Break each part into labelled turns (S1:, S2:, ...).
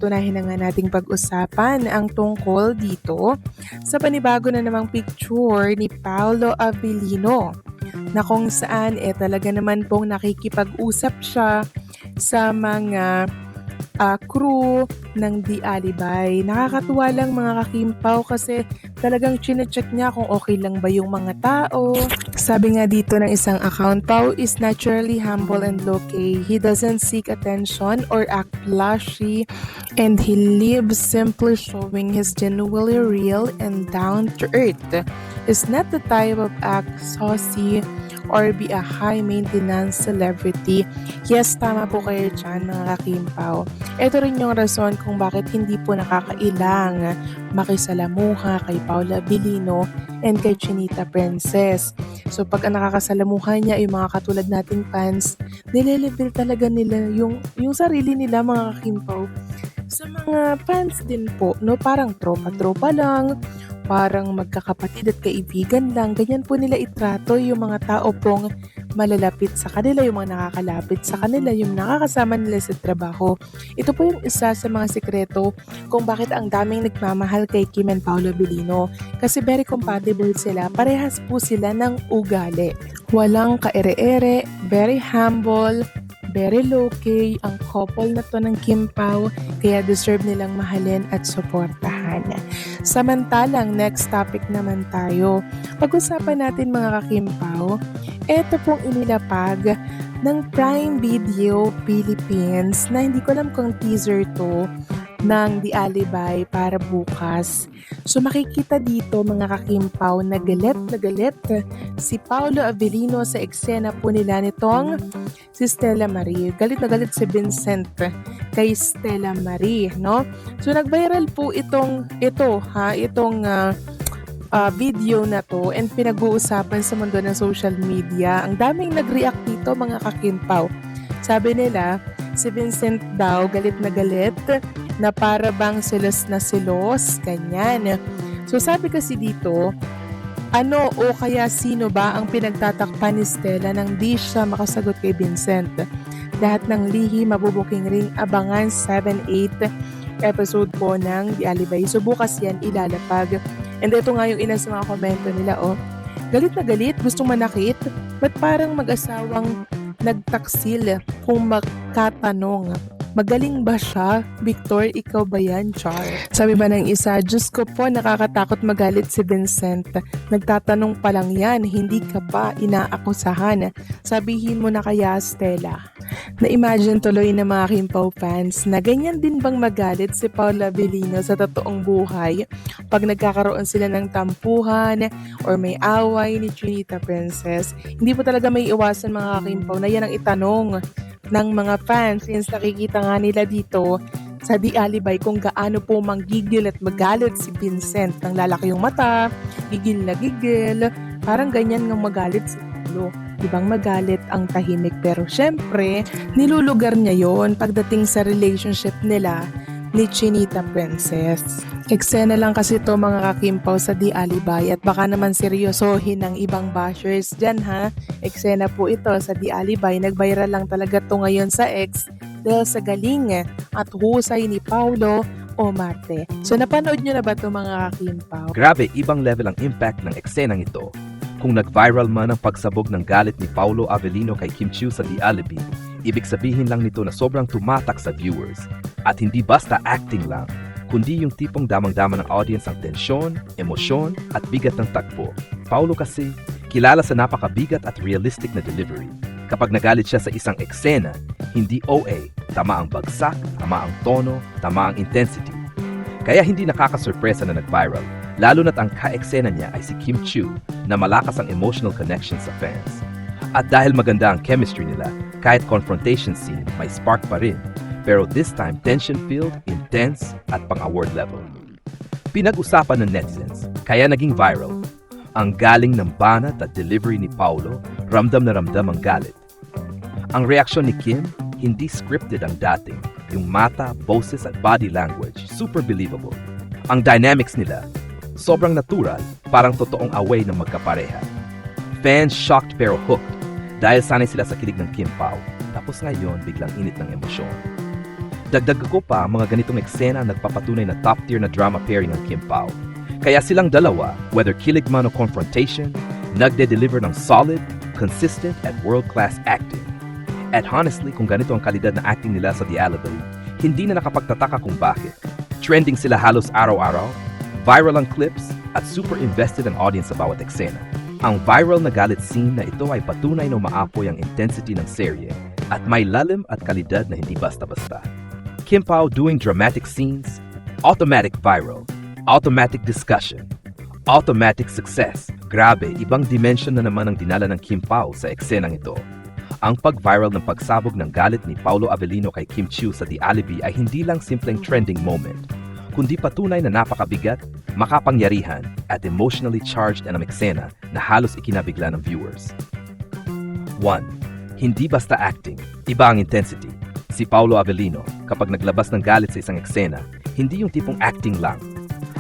S1: uunahin na nga nating pag-usapan ang tungkol dito sa panibago na namang picture ni Paolo Avellino na kung saan talaga naman pong nakikipag-usap siya sa mga crew ng Di Alibay. Nakakatuwa lang mga kakimpaw kasi talagang chinecheck niya kung okay lang ba yung mga tao. Sabi nga dito ng isang account, Pao is naturally humble and low-key. He doesn't seek attention or act flashy and he lives simply showing his genuinely real and down-to-earth. Is not the type of act saucy or be a high-maintenance celebrity. Yes, tama po kayo dyan mga kakimpaw. Ito rin yung rason kung bakit hindi po nakakailang makisalamuha kay Paolo Avellino and kay Chinita Princess. So pag nakakasalamuha niya yung mga katulad nating fans, nilelevel talaga nila yung sarili nila mga kakimpaw. Sa mga fans din po, no, parang tropa-tropa lang, parang magkakapatid at kaibigan lang, ganyan po nila itrato yung mga tao pong malalapit sa kanila, yung mga nakakalapit sa kanila, yung nakakasama nila sa trabaho. Ito po yung isa sa mga sekreto kung bakit ang daming nagmamahal kay Kim and Paolo Avellino. Kasi very compatible sila, parehas po sila ng ugali. Walang kaere-ere, very humble, very low-key ang couple na to ng Kim Pao, kaya deserve nilang mahalin at suportahan. Samantalang, next topic naman tayo. Pag-usapan natin mga kakimpaw, eto pong inilapag ng Prime Video Philippines na hindi ko alam kung teaser to ng Di Alibay para bukas. So makikita dito mga kakimpaw na galit si Paolo Avellino sa eksena po nila nitong si Stella Marie. Galit na galit si Vincent kay Stella Marie, no? So nag-viral po itong video na to and pinag-uusapan sa mundo ng social media. Ang daming nag-react dito mga kakimpaw. Sabi nila, si Vincent daw galit na para bang silos na silos, ganyan. So sabi kasi dito, ano o kaya sino ba ang pinagtatakpan ni Stella nang di siya makasagot kay Vincent? Lahat ng lihi mabubuking ring abangan 7-8 episode po ng Di Alibay. So bukas yan ilalapag. And ito nga yung ina sa mga komento nila, galit na galit, gustong manakit, ba't parang mag-asawang nagtaksil kung magkatanong? Magaling ba siya? Victor, ikaw ba yan, Char? Sabi ba ng isa, Diyos ko po, nakakatakot magalit si Vincent. Nagtatanong pa lang yan, hindi ka ba inaakusahan? Sabihin mo na kaya, Stella. Na-imagine tuloy ng mga Kimpaw fans na ganyan din bang magalit si Paolo Avellino sa totoong buhay pag nagkakaroon sila ng tampuhan or may away ni Chinita Princess. Hindi po talaga may iwasan mga Kimpaw na yan ang itanong ng mga fans since nakikita nga nila dito sa Di Alibay kung gaano po manggigil at magalit si Vincent. Nang lalaki yung mata, gigil na gigil, parang ganyan ng magalit si Paolo. Ibang magalit ang tahimik pero syempre nilulugar niya yon pagdating sa relationship nila ni Chinita Princess. Eksena lang kasi to mga kakimpaw sa Di Alibay at baka naman seryosohin ng ibang bashers dyan ha. Eksena po ito sa Di Alibay. Nag-viral lang talaga to ngayon sa X dahil sa galing at husay ni Paolo Omarte. So napanood nyo na ba to mga kakimpaw?
S2: Grabe, ibang level ang impact ng eksenang ito. Kung nag-viral man ang pagsabog ng galit ni Paolo Avellino kay Kim Chiu sa Di Alibay, ibig sabihin lang nito na sobrang tumatak sa viewers. At hindi basta acting lang, kundi yung tipong damang-dama ng audience ang tensyon, emosyon at bigat ng tagpo. Paolo kasi, kilala sa napakabigat at realistic na delivery. Kapag nagalit siya sa isang eksena, hindi OA, tama ang bagsak, tama ang tono, tama ang intensity. Kaya hindi nakakasurpresa na nag-viral, lalo na't ang ka-eksena niya ay si Kim Chiu na malakas ang emotional connection sa fans. At dahil maganda ang chemistry nila, kahit confrontation scene, may spark pa rin. Pero this time, tension-filled, intense, at pang-award level. Pinag-usapan ng netizens, kaya naging viral. Ang galing ng banat at delivery ni Paolo, ramdam na ramdam ang galit. Ang reaksyon ni Kim, hindi scripted ang dating. Yung mata, boses at body language, super believable. Ang dynamics nila, sobrang natural, parang totoong away ng magkapareha. Fans shocked pero hooked dahil sanay sila sa kilig ng Kim Pao. Tapos ngayon, biglang init ng emosyon. Dagdag ko pa, ang mga ganitong eksena ang nagpapatunay na top tier na drama pairing ang Kim Pao. Kaya silang dalawa, whether kilig man o confrontation, nagde-deliver ng solid, consistent at world-class acting. At honestly, kung ganito ang kalidad na acting nila sa The Alibi, hindi na nakapagtataka kung bakit. Trending sila halos araw-araw, viral ang clips, at super invested ang audience sa bawat eksena. Ang viral na galit scene na ito ay patunay na umaapoy ang intensity ng serye at may lalim at kalidad na hindi basta-basta. Kim Pao doing dramatic scenes, automatic viral, automatic discussion, automatic success. Grabe, ibang dimension na naman ang dinala ng Kim Pao sa eksenang ito. Ang pag-viral ng pagsabog ng galit ni Paolo Avellino kay Kim Chiu sa The Alibi ay hindi lang simpleng trending moment, kundi patunay na napakabigat, makapangyarihan, at emotionally charged ang eksena na halos ikinabigla ng viewers. 1. Hindi basta acting, iba ang intensity. Si Paolo Avellino, kapag naglabas ng galit sa isang eksena, hindi yung tipong acting lang.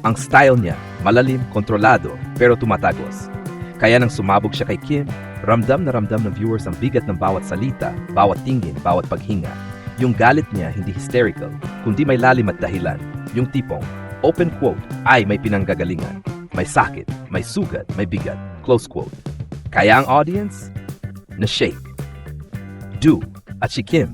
S2: Ang style niya, malalim, kontrolado, pero tumatagos. Kaya nang sumabog siya kay Kim, ramdam na ramdam ng viewers ang bigat ng bawat salita, bawat tingin, bawat paghinga. Yung galit niya hindi hysterical, kundi may lalim at dahilan. Yung tipong, open quote, ay may pinanggagalingan. May sakit, may sugat, may bigat, close quote. Kaya ang audience, na-shake. Do, at si Kim,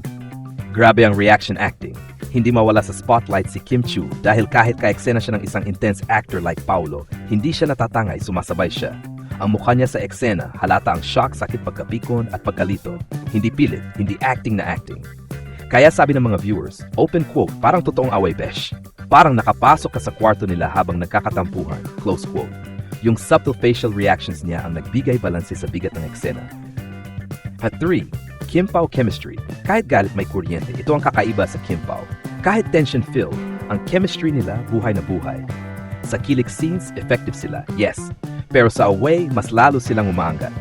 S2: grabe ang reaction acting. Hindi mawala sa spotlight si Kim Chiu dahil kahit ka-eksena siya ng isang intense actor like Paolo, hindi siya natatangay, sumasabay siya. Ang mukha niya sa eksena, halata ang shock, sakit, pagkapikon at pagkalito. Hindi pilit, hindi acting na acting. Kaya sabi ng mga viewers, open quote, parang totoong away besh. Parang nakapasok ka sa kwarto nila habang nagkakatampuhan, close quote. Yung subtle facial reactions niya ang nagbigay balanse sa bigat ng eksena. At 3. Kim Pao chemistry. Kahit galit may kuryente, ito ang kakaiba sa Kim Pao. Kahit tension-filled, ang chemistry nila buhay na buhay. Sa kilig scenes, effective sila, yes. Pero sa away, mas lalo silang umaangat.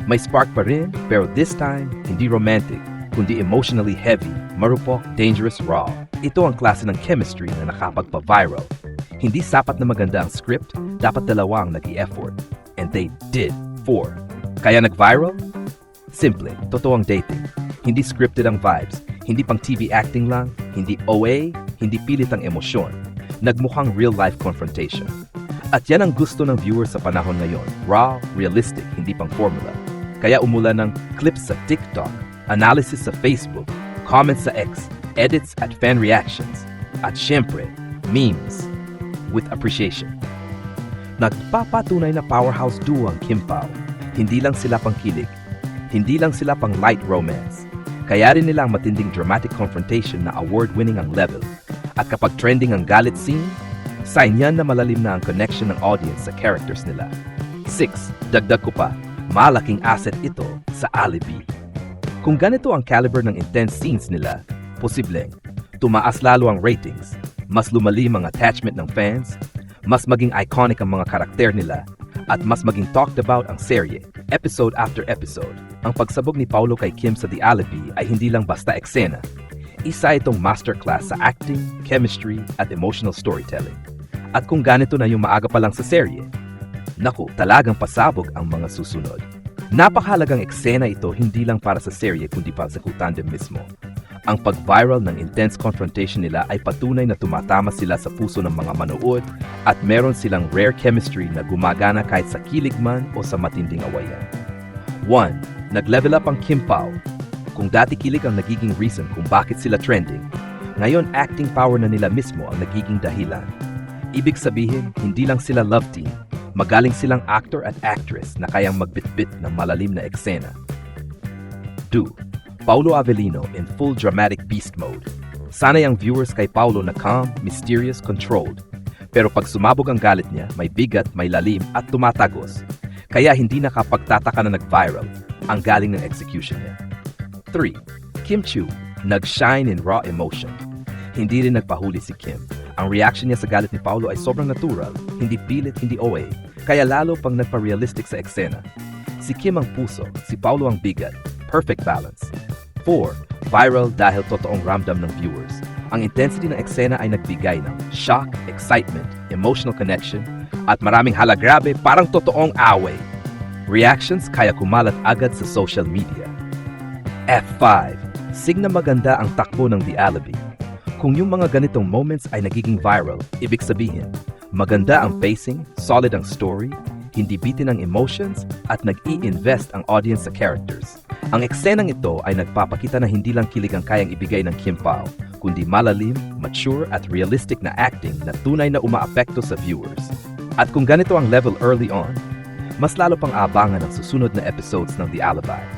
S2: May spark pa rin, pero this time, hindi romantic, kundi emotionally heavy, marupok, dangerous, raw. Ito ang klase ng chemistry na nakapagpa-viral. Hindi sapat na maganda ang script, dapat dalawa ang nag-i-effort. And they did. 4. Kaya nag-viral? Simple, totoong dating. Hindi scripted ang vibes, hindi pang TV acting lang, hindi OA, hindi pilit ang emosyon. Nagmukhang real-life confrontation. At yan ang gusto ng viewers sa panahon ngayon. Raw, realistic, hindi pang formula. Kaya umulan ng clips sa TikTok, analysis sa Facebook, comments sa X, edits at fan reactions. At syempre, memes with appreciation. Nagpapatunay na powerhouse duo ang Kim Pao. Hindi lang sila pang kilig, hindi lang sila pang light romance. Kaya rin nila ang matinding dramatic confrontation na award-winning ang level. At kapag trending ang galit scene, sign yan na malalim na ang connection ng audience sa characters nila. 6. Dagdag ko pa, malaking asset ito sa Alibi. Kung ganito ang caliber ng intense scenes nila, posibleng tumaas lalo ang ratings, mas lumalim ang attachment ng fans, mas maging iconic ang mga karakter nila, at mas maging talked about ang serye, episode after episode. Ang pagsabog ni Paolo kay Kim sa The Alibi ay hindi lang basta eksena. Isa itong masterclass sa acting, chemistry, at emotional storytelling. At kung ganito na yung maaga pa lang sa serye, naku, talagang pasabog ang mga susunod. Napakahalagang eksena ito hindi lang para sa serye kundi para sa tandem mismo. Ang pag-viral ng intense confrontation nila ay patunay na tumatama sila sa puso ng mga manood at meron silang rare chemistry na gumagana kahit sa kilig man o sa matinding awayan. 1. Nag-level up ang Kim Pao. Kung dati kilig ang nagiging reason kung bakit sila trending, ngayon acting power na nila mismo ang nagiging dahilan. Ibig sabihin, hindi lang sila love team, magaling silang actor at actress na kayang magbitbit ng malalim na eksena. 2. Paolo Avellino in full dramatic beast mode. Sanay ang viewers kay Paolo na calm, mysterious, controlled. Pero pag sumabog ang galit niya, may bigat, may lalim at tumatagos. Kaya hindi nakapagtataka na nag-viral ang galing ng execution niya. 3. Kim Chiu, nag-shine in raw emotion. Hindi rin nagpahuli si Kim. Ang reaction niya sa galit ni Paolo ay sobrang natural, hindi pilit, hindi OA. Kaya lalo pang nagpa-realistic sa eksena. Si Kim ang puso, si Paolo ang bigat. Perfect balance. 4. Viral dahil totoong ramdam ng viewers. Ang intensity ng eksena ay nagbigay ng shock, excitement, emotional connection, at maraming halagrabe parang totoong away. Reactions kaya kumalat agad sa social media. F5. Signa maganda ang takbo ng The Alibi. Kung yung mga ganitong moments ay nagiging viral, ibig sabihin, maganda ang pacing, solid ang story, hindi bitin ang emotions, at nag-i-invest ang audience sa characters. Ang eksenang ito ay nagpapakita na hindi lang kilig ang kayang ibigay ng Kim Pao, kundi malalim, mature at realistic na acting na tunay na umaapekto sa viewers. At kung ganito ang level early on, mas lalo pang abangan ang susunod na episodes ng The Alibi.